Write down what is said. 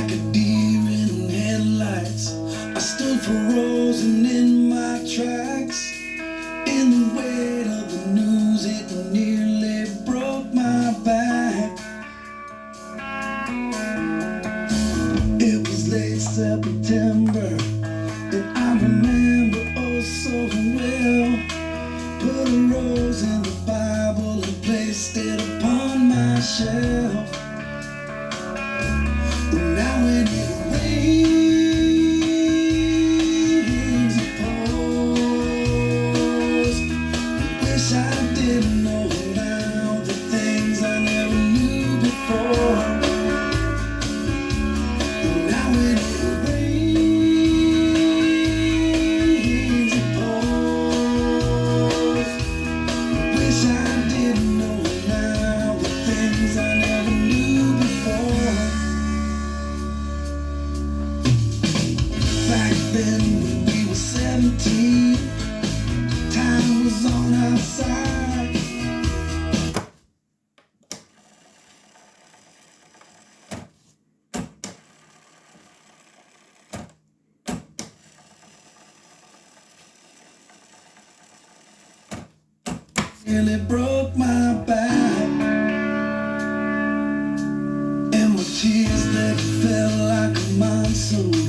like a deer in headlights. I stood frozen in my tracks. In the weight of the news, it nearly broke my back. It was late September, and I remember oh so well. Put a rose in the Bible and placed it upon my shelf. And now when it rains, it pours. I wish I didn't know now the things I never knew before. And now when it rains, it pours. I wish I didn't know now the things I never knew before. Back then when we were 17, time was on our side. Nearly broke my back, and my tears that fell like a monsoon